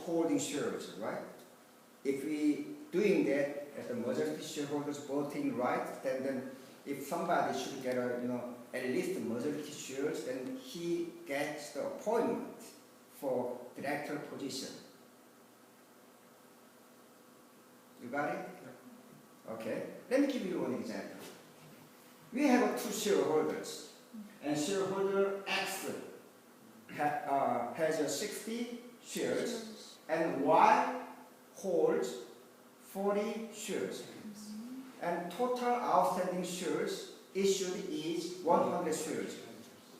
holding shares, right? If we doing that at the majority shareholders voting right, then if somebody should get a at least majority shares, then he gets the appointment for director position. You got it? Okay. Let me give you one example. We have two shareholders, and shareholder X has 60 shares, and Y holds 40 shares. And total outstanding shares issued is 100 shares.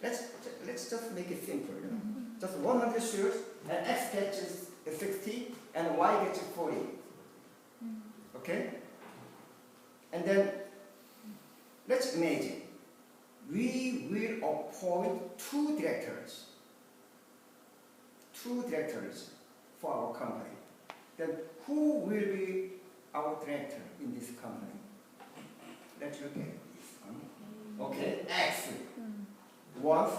Let's just make it simple. Just 100 shares, and X gets 60, and Y gets 40. Okay? And then let's imagine we will appoint two directors for our company. Then who will be our director in this company? Let's look at this one. Okay, X wants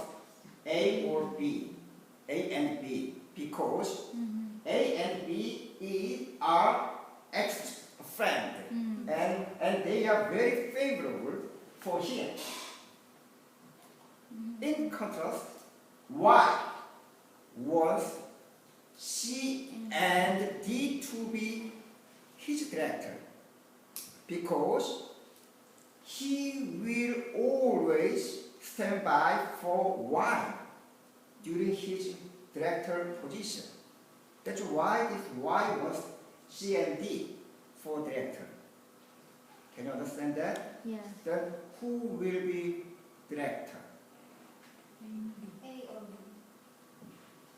A or B, A and B, because A and B are X's friend, and they are very favorable for him. In contrast, Y wants C and D to be his director, because he will always stand by for Y during his director position. That's why this Y wants C and D for director. Can you understand that? Yes. Then who will be director? A or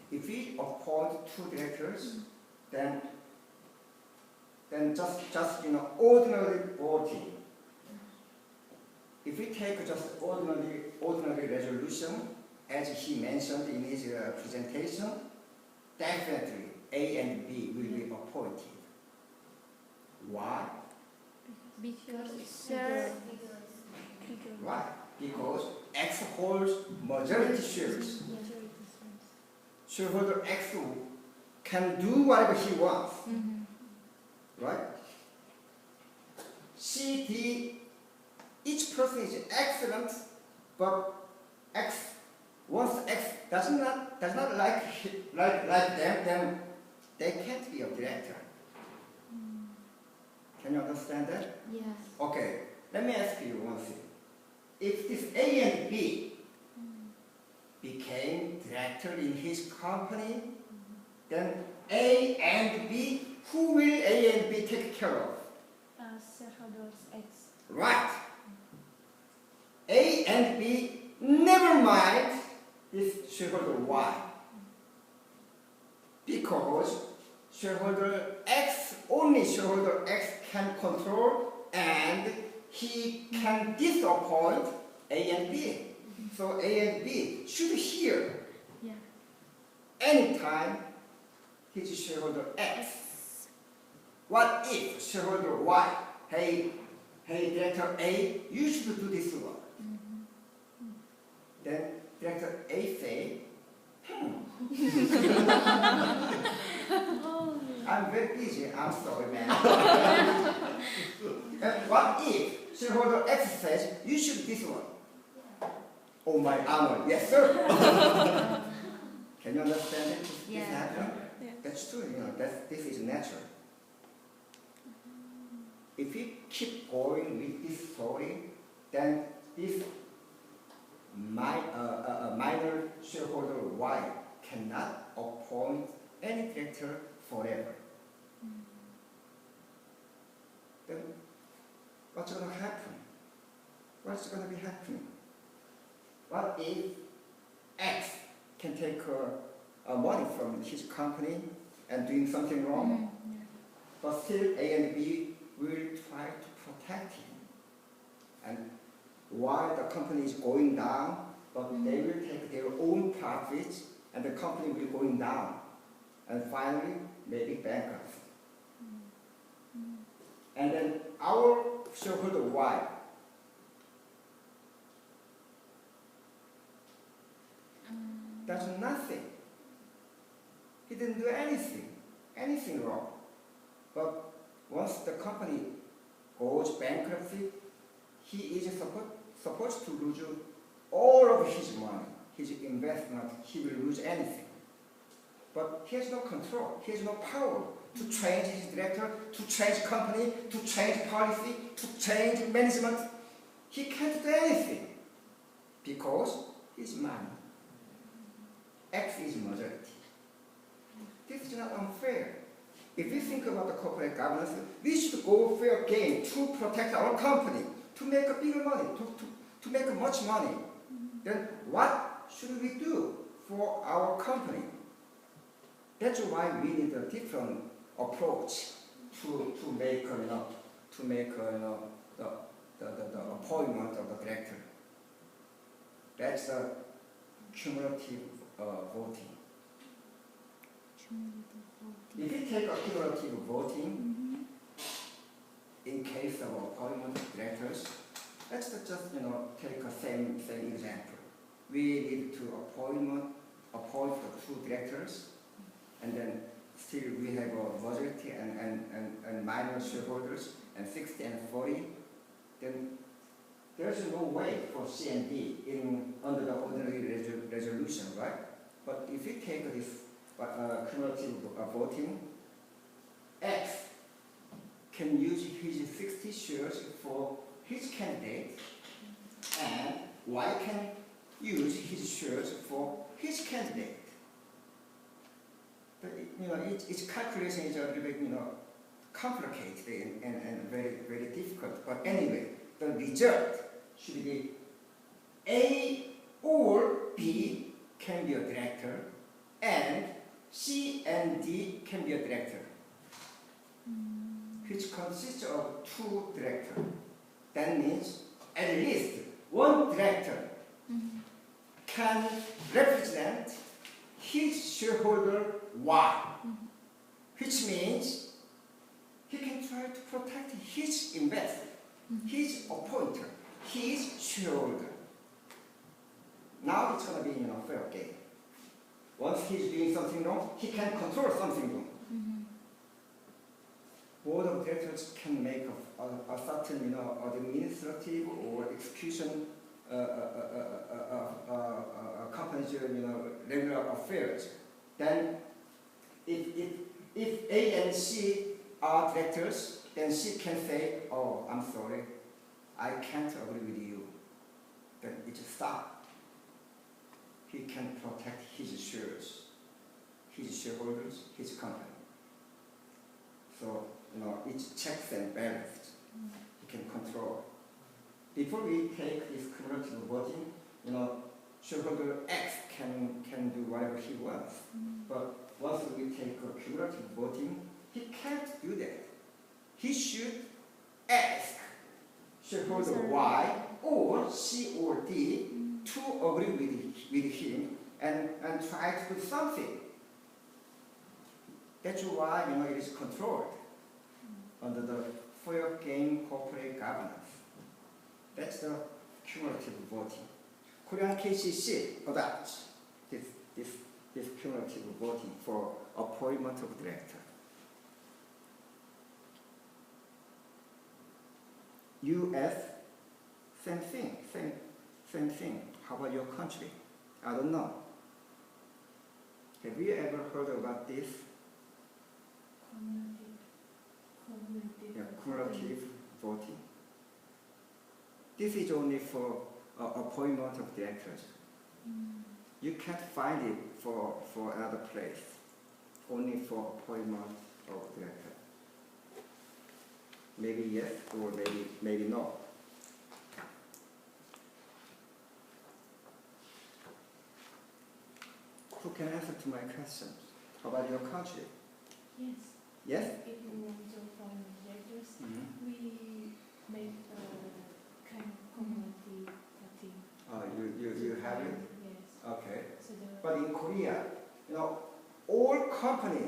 B. If we appoint two directors, then just ordinary voting. If we take just ordinary resolution, as he mentioned in his presentation, definitely A and B will be appointed. Why? Because Why? Because X holds majority shares. Shareholder X can do whatever he wants. Right? C, D, each person is excellent, but once X does not like them, then they can't be a director. Can you understand that? yes. Okay, let me ask you one thing. If this A and B became director in his company, then A and B, who will A and B take care of? Shareholders X. Right. A and B, never mind this shareholder Y. Because only shareholder X can control, and he can disappoint A and B. So A and B should hear anytime his shareholder X. What if shareholder Y, hey director A, you should do this one. Then director A say, I'm very busy, I'm sorry, man. And what if shareholder X says, you should this one? Oh, my honor, yes, sir. Can you understand it? This happen? Yeah. That's true, this is natural. If we keep going with this story, then this minor shareholder Y cannot appoint any director forever. Then what's going to happen? What's going to be happening? What if X can take money from his company and doing something wrong, but still A and B will try to protect him? And while the company is going down, but they will take their own profits, and the company will going down, and finally maybe bankrupt. And then our shareholder Y does nothing. He didn't do anything. anything wrong. But once the company goes bankruptcy, he is supposed to lose all of his money, his investment. He will lose anything. But he has no control. He has no power to change his director, to change company, to change policy, to change management. He can't do anything because his money. X is majority. This is not unfair. If we think about the corporate governance, we should go fair game to protect our company, to make a bigger money, to make much money. Then what should we do for our company? That's why we need a different approach to make the appointment of the director. That's the cumulative voting. If we take a cumulative voting in case of appointment of directors, let's just take a same example. We need to appoint the two directors, and then still we have a majority and minor shareholders and 60 and 40. Then there's no way for C and D under the ordinary resolution, right? But if we take this cumulative voting, X can use his 60 shares for his candidate, and Y can use his shares for his candidate. But its calculation is a little bit complicated and very, very difficult. But anyway, the result should be A or B can be a director, and C and D can be a director, which consists of two directors. That means at least one director can represent his shareholder Y, which means he can try to protect his investor, his appointer, his shareholder. Now it's going to be fair game. Once he's doing something wrong, he can control something wrong. Board of directors can make a certain administrative or execution company's regular affairs. Then if A and C are directors, then C can say, "Oh, I'm sorry, I can't agree with you." Then it stops. He can protect his shares, his shareholders, his company. So it's checks and balances. He can control. Before we take this cumulative voting, shareholder X can do whatever he wants. But once we take a cumulative voting, he can't do that. He should ask shareholder Y or C or D to agree with him and try to do something. That's why it is controlled under the fair game corporate governance. That's the cumulative voting. Korean KCC adopts this cumulative voting for appointment of director. U.S. same thing. How about your country? I don't know. Have you ever heard about this? Cumulative voting. This is only for appointment of directors. You can't find it for another place. Only for appointment of director. Maybe yes or maybe no. Who can answer to my questions? How about your country? Yes. Yes? If you want to appoint directors, we make a kind of community voting. You have it? Yes. Okay. So But in Korea, all company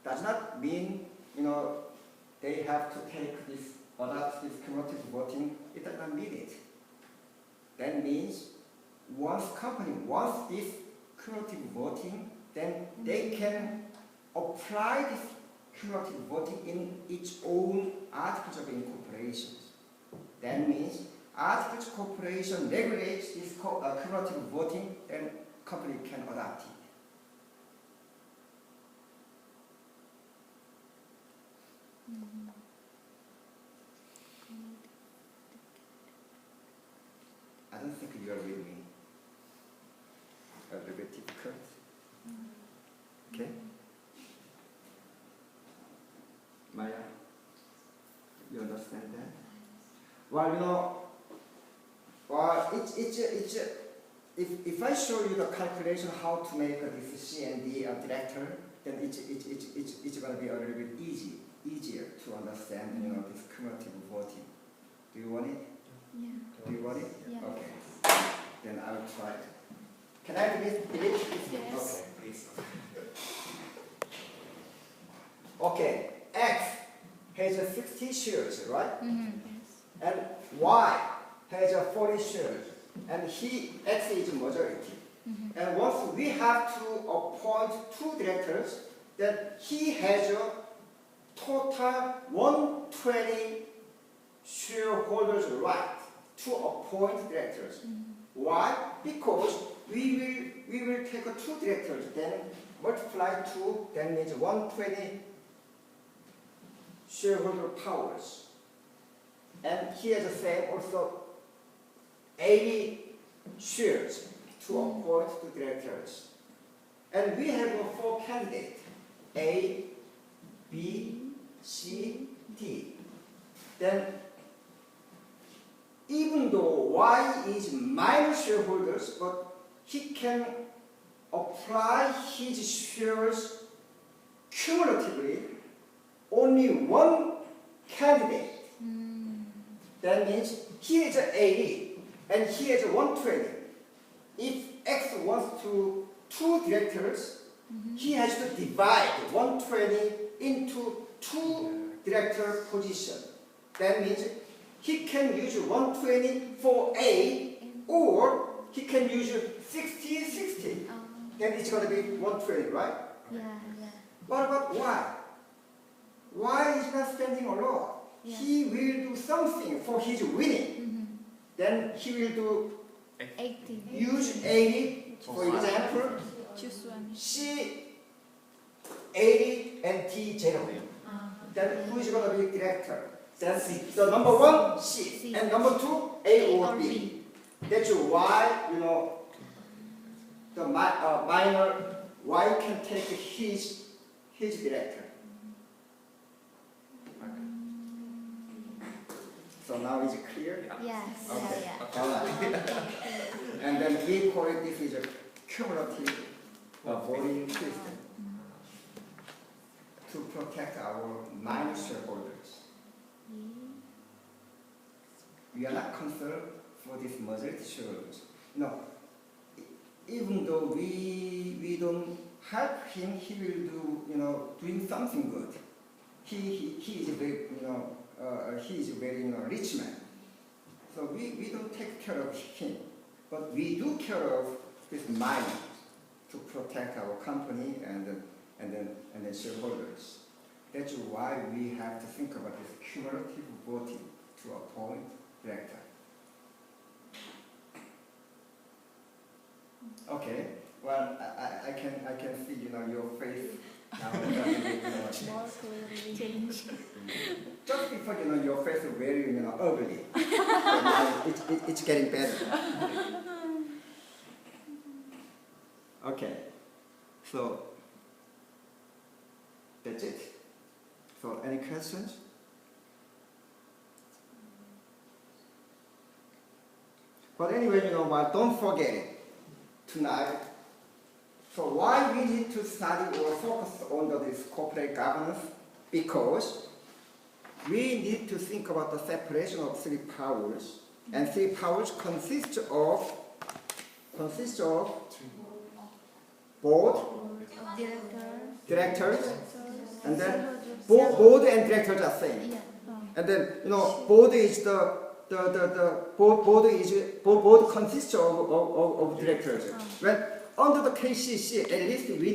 does not mean they have to take adopt this cumulative voting. It does not mean it. That means once company wants this cumulative voting, then they can apply this cumulative voting in its own articles of incorporation. That means articles of corporation regulates this cumulative voting, then company can adopt it. I don't think you are with me. A little bit difficult. Okay? Maya, you understand that? Well, if I show you the calculation how to make this C and D director, then it's going to be a little bit easier to understand, this cumulative voting. Do you want it? Yeah. Do you want it? Yeah. Okay. Then I will try it. Can I delete it? Yes. Okay, please. Okay, X has 60 shares, right? Yes. And Y has 40 shares. And X is majority. And once we have to appoint 2 directors, then he has a total 120 shareholders' right to appoint directors. Why? Because we will take 2 directors, then multiply 2, that means 120 shareholder powers. And he has the same also 80 shares to appoint 2 directors. And we have 4 candidates, A, B, C, D. Then even though Y is minor shareholders, but he can apply his shares cumulatively only 1 candidate. That means he is 80 and he is 120. If X wants to 2 directors, he has to divide 120 into 2 director positions. That means he can use 120 for A, or he can use 60-60. Then it's going to be 120, right? Yeah. What about Y? Y is not standing alone. Yeah. He will do something for his winning. Then he will do 80. use 80, for example, Choose one. C 80 and D 0. Then who is going to be director? Then the number 1 C and number 2 A or B. That's why the minor Y can take his director. So now is it clear? Yes. Okay. Yeah. All right. And then we call it this is a cumulative voting system to protect our minor shareholders. We are not concerned for this majority shareholders. Even though we don't help him, he will do doing something good. He is very he is a very rich man. So we don't take care of him, but we do care of this minor to protect our company and then shareholders. That's why we have to think about this cumulative voting to appoint director. Okay. Well, I can see your face now. More clearly. Change. Just before your face is very ugly, but now it's getting better. Okay, so that's it. So any questions? But anyway, don't forget it tonight. So why we need to study or focus on this corporate governance? Because we need to think about the separation of 3 powers, and 3 powers consist of board, directors, and then board and directors are same. Yeah. And then board is board consists of directors. When under the KCC, at least we